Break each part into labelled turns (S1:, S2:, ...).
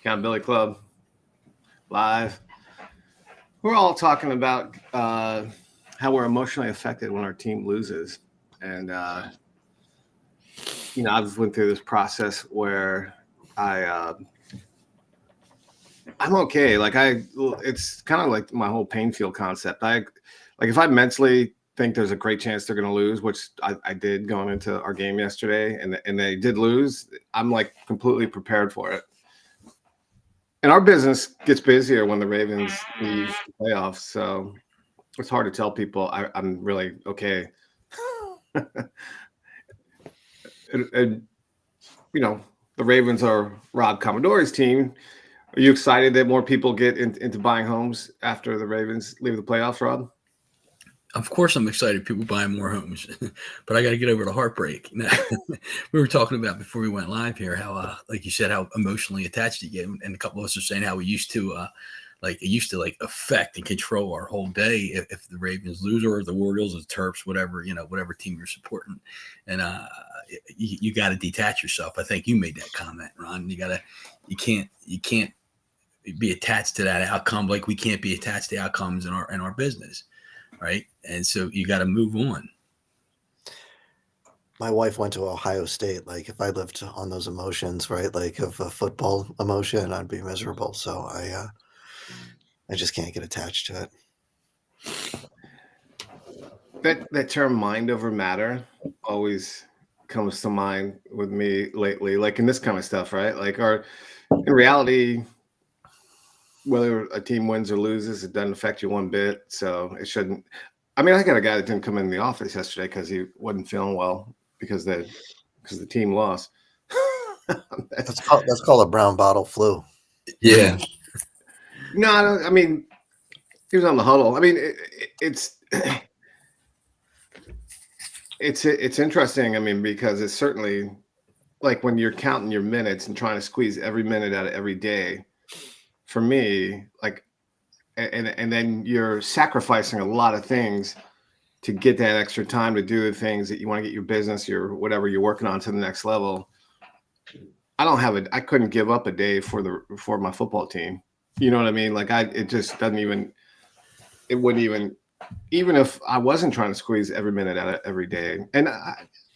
S1: Accountability Club live. We're all talking about how we're emotionally affected when our team loses, and I've went through this process where I'm okay. It's kind of like my whole pain field concept. If I mentally think there's a great chance they're going to lose, which I did going into our game yesterday, and they did lose, I'm like completely prepared for it. And our business gets busier when the Ravens leave the playoffs, so it's hard to tell people I'm really okay. and the Ravens are Rob Commadori's team. Are you excited that more people get into buying homes after the Ravens leave the playoffs, Rob?
S2: Of course, I'm excited people buying more homes, but I got to get over the heartbreak. We were talking about before we went live here how, like you said, how emotionally attached you get, and a couple of us are saying how we used to, it used to affect and control our whole day if the Ravens lose or the Orioles or the Terps, whatever team you're supporting, and you got to detach yourself. I think you made that comment, Ron. You can't be attached to that outcome like we can't be attached to outcomes in our business. Right. And so you got to move on.
S3: My wife went to Ohio State. Like if I lived on those emotions, right, like of a football emotion, I'd be miserable. So I just can't get attached to
S1: it. That term mind over matter always comes to mind with me lately, like in this kind of stuff, right? In reality, whether a team wins or loses, it doesn't affect you one bit. So it shouldn't. I mean, I got a guy that didn't come in the office yesterday because he wasn't feeling well because the team lost.
S3: That's called a brown bottle flu.
S2: Yeah.
S1: No, I don't. I mean, he was on the huddle. I mean, it's interesting. I mean, because it's certainly like when you're counting your minutes and trying to squeeze every minute out of every day. For me, and then you're sacrificing a lot of things to get that extra time to do the things that you want to get your business, your whatever you're working on to the next level. I couldn't give up a day for my football team. You know what I mean? It just doesn't even, it wouldn't even if I wasn't trying to squeeze every minute out of every day. And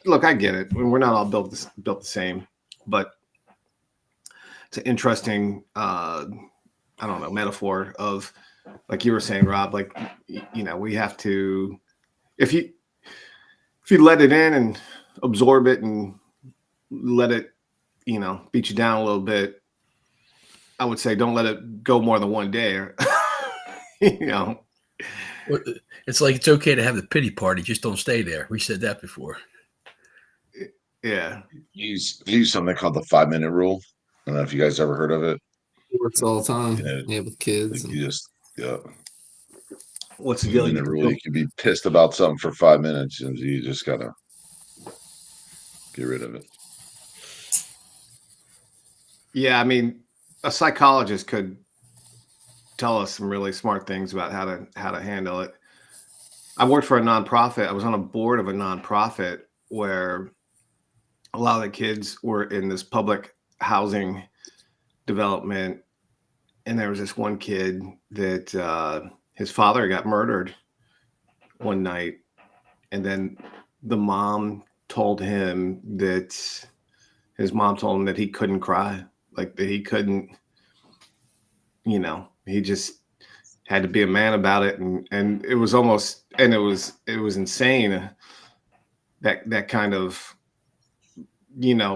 S1: look, I get it. We're not all built the same, but it's an interesting, I don't know, metaphor of, like you were saying, Rob, we have to, if you let it in and absorb it and let it, beat you down a little bit, I would say don't let it go more than one day. Or,
S2: It's like it's okay to have the pity party, just don't stay there. We said that before.
S1: Yeah.
S4: Use something called the 5-minute rule. I don't know if you guys ever heard of it.
S5: It works all the time. With kids.
S1: What's the deal?
S4: You can be pissed about something for 5 minutes, and you just gotta get rid of it.
S1: Yeah, I mean, a psychologist could tell us some really smart things about how to handle it. I worked for a nonprofit. I was on a board of a nonprofit where a lot of the kids were in this public housing development, and there was this one kid that his father got murdered one night, and then the mom told him that he couldn't cry, like that he couldn't, he just had to be a man about it, and it was almost, and it was insane, that kind of,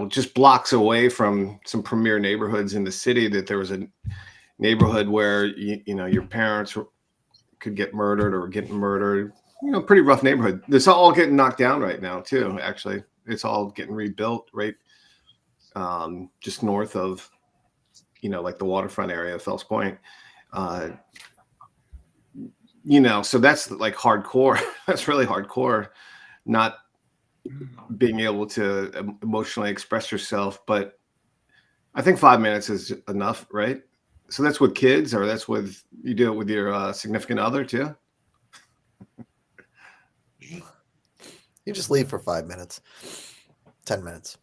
S1: just blocks away from some premier neighborhoods in the city, that there was a neighborhood where your parents could get murdered or getting murdered. Pretty rough neighborhood. This all getting knocked down right now too. Actually, it's all getting rebuilt right, just north of, like the waterfront area of Fells Point. So that's like hardcore. That's really hardcore. Not being able to emotionally express yourself, but I think 5 minutes is enough, right? So that's with kids, or that's with, you do it with your significant other too?
S3: You just leave for 5 minutes, 10 minutes.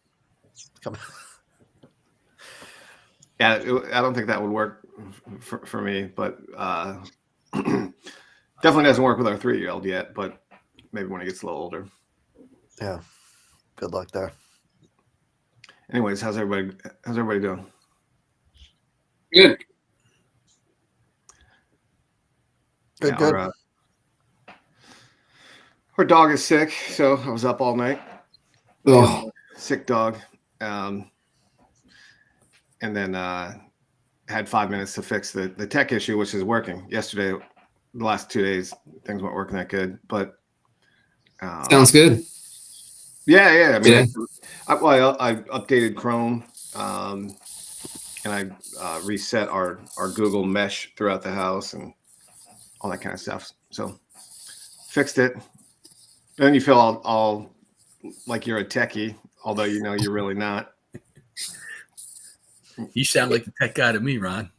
S3: Come on.
S1: Yeah, I don't think that would work for me, but definitely doesn't work with our 3-year-old yet, but maybe when he gets a little older.
S3: Yeah. Good luck there.
S1: Anyways, how's everybody doing?
S5: Good.
S3: Good,
S1: Yeah,
S3: good.
S1: Our dog is sick, so I was up all night.
S5: Oh,
S1: Sick dog. And then had 5 minutes to fix the tech issue, which is working. Yesterday, the last 2 days, things weren't working that good, but
S5: sounds good.
S1: yeah. I mean,
S5: Yeah.
S1: I updated Chrome, and I reset our Google Mesh throughout the house and all that kind of stuff. So fixed it. Then you feel all like you're a techie, although you know you're really not.
S2: You sound like the tech guy to me, Ron.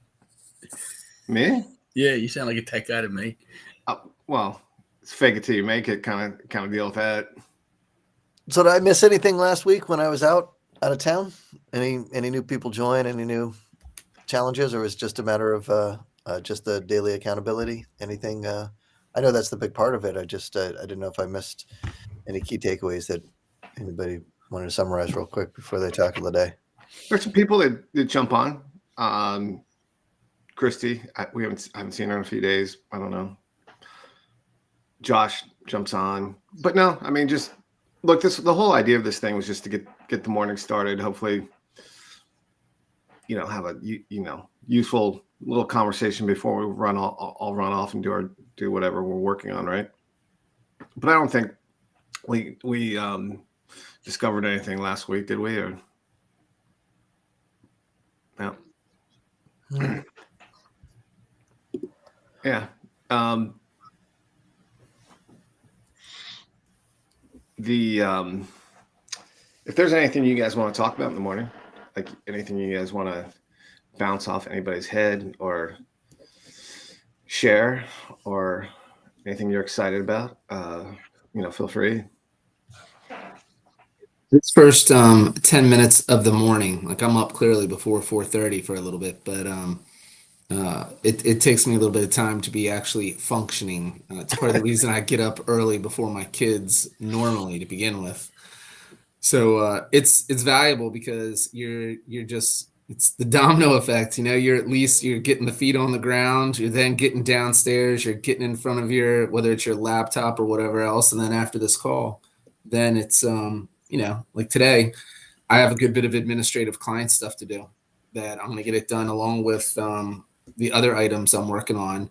S1: Me?
S2: Yeah, you sound like a tech guy to me.
S1: Well, it's fake it till you make it kind of deal with that.
S3: So did I miss anything last week when I was out of town? Any new people join? Any new challenges, or was it just a matter of just the daily accountability? Anything? I know that's the big part of it. I just I didn't know if I missed any key takeaways that anybody wanted to summarize real quick before they tackle the day.
S1: There's some people that jump on. Christy, I haven't seen her in a few days. I don't know. Josh jumps on, but no, I mean, just look. The whole idea of this thing was just to get the morning started. Hopefully, have a useful little conversation before we run off and do whatever we're working on, right? But I don't think we discovered anything last week, did we? Or no? Yeah. If there's anything you guys want to talk about in the morning, like anything you guys want to bounce off anybody's head or share, or anything you're excited about, feel free.
S5: This first 10 minutes of the morning, like I'm up clearly before 4:30 for a little bit, but it takes me a little bit of time to be actually functioning. It's part of the reason I get up early before my kids normally to begin with. So it's valuable because you're just, it's the domino effect. You're getting the feet on the ground. You're then getting downstairs. You're getting in front of whether it's your laptop or whatever else. And then after this call, then it's like today, I have a good bit of administrative client stuff to do that I'm going to get it done along with the other items I'm working on.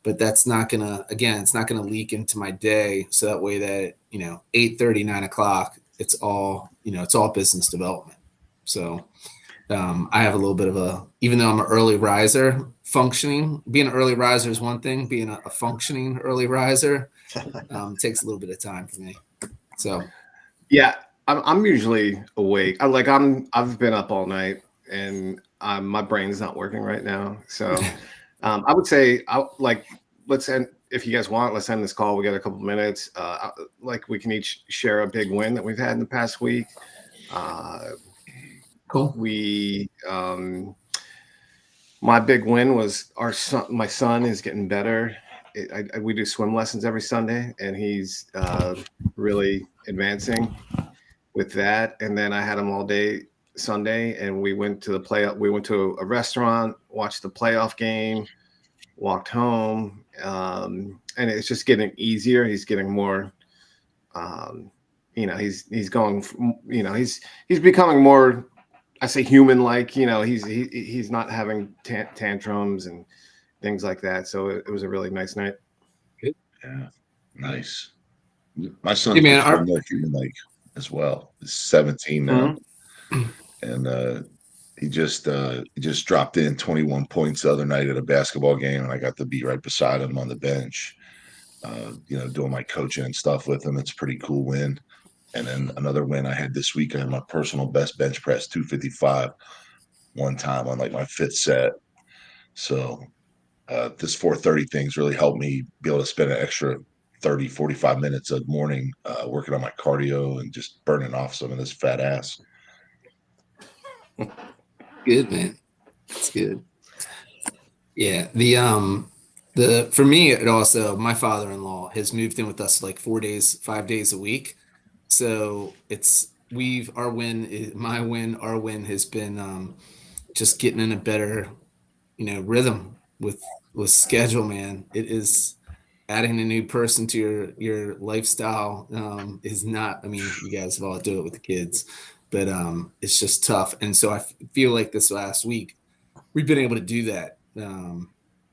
S5: But that's not going to, again, it's not going to leak into my day. So that way that, 8:30, 9 o'clock, it's all business development. So I have a little bit of even though I'm an early riser, being an early riser is one thing. Being a functioning early riser takes a little bit of time for me. So,
S1: yeah, I'm usually awake. I've been up all night and my brain's not working right now. So I would say let's end. If you guys want, let's end this call. We got a couple minutes. We can each share a big win that we've had in the past week.
S5: cool.
S1: My big win was my son is getting better. We do swim lessons every Sunday, and he's really advancing with that. And then I had him all day Sunday, and we went to the playoff. We went to a restaurant, watched the playoff game, walked home, and it's just getting easier. He's getting more. He's going. He's becoming more. I say human-like. He's not having tantrums and things like that. So it was a really nice night.
S5: Good.
S4: Yeah, nice. My son's
S5: Hey, man,
S4: becoming more human-like as well. He's 17 now, and he just dropped in 21 points the other night at a basketball game, and I got to be right beside him on the bench, doing my coaching and stuff with him. It's a pretty cool win. And then another win I had this week, I had my personal best bench press, 255, one time on my fifth set. So this 4:30 thing's really helped me be able to spend an extra 30, 45 minutes a morning working on my cardio and just burning off some of this fat ass.
S5: Good, man. That's good. Yeah. The for me, it also, my father-in-law has moved in with us like 5 days a week. So our win has been just getting in a better, rhythm with schedule, man. It is adding a new person to your lifestyle is not, I mean, you guys have all do it with the kids, but it's just tough. And so I feel like this last week we've been able to do that.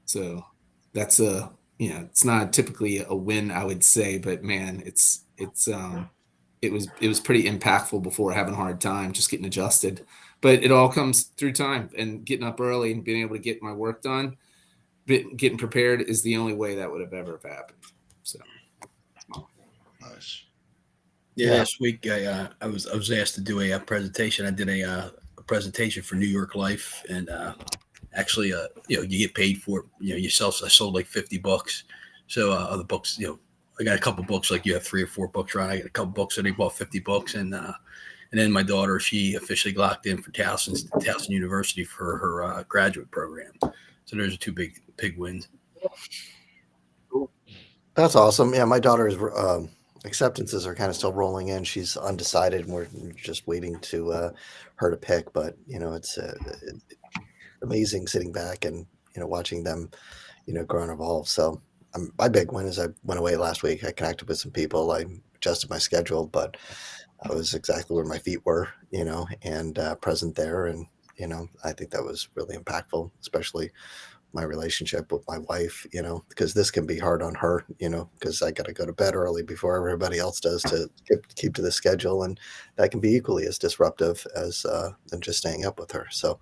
S5: So that's it's not typically a win, I would say, but man, it was pretty impactful before, having a hard time just getting adjusted. But it all comes through time and getting up early and being able to get my work done. Getting prepared is the only way that would have ever happened. So
S4: Nice.
S2: Yeah, last week I was asked to do a presentation. I did a presentation for New York Life, and actually, you get paid for it. Yourself. I sold like 50 books. So other books, I got a couple books, like you have 3 or 4 books, right? I got a couple books, and they bought 50 books, and then my daughter, she officially locked in for Towson University for her graduate program. So there's 2 big wins.
S3: That's awesome. Yeah, my daughter's acceptances are kind of still rolling in. She's undecided, and we're just waiting to her to pick. But it's amazing sitting back and watching them grow and evolve. So my big win is I went away last week. I connected with some people. I adjusted my schedule, but I was exactly where my feet were, and present there. And I think that was really impactful, especially my relationship with my wife, because this can be hard on her, because I got to go to bed early before everybody else does to keep to the schedule. And that can be equally as disruptive as than just staying up with her. So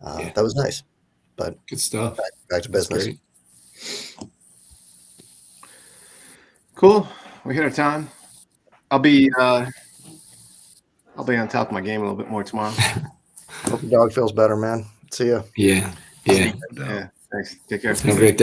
S3: that was nice, but
S5: good stuff.
S3: Back to business.
S1: Cool. We hit our time. I'll be on top of my game a little bit more tomorrow.
S3: Hope your dog feels better, man. See ya.
S5: Yeah.
S1: Yeah. Thanks. Take care.
S5: Have a great day.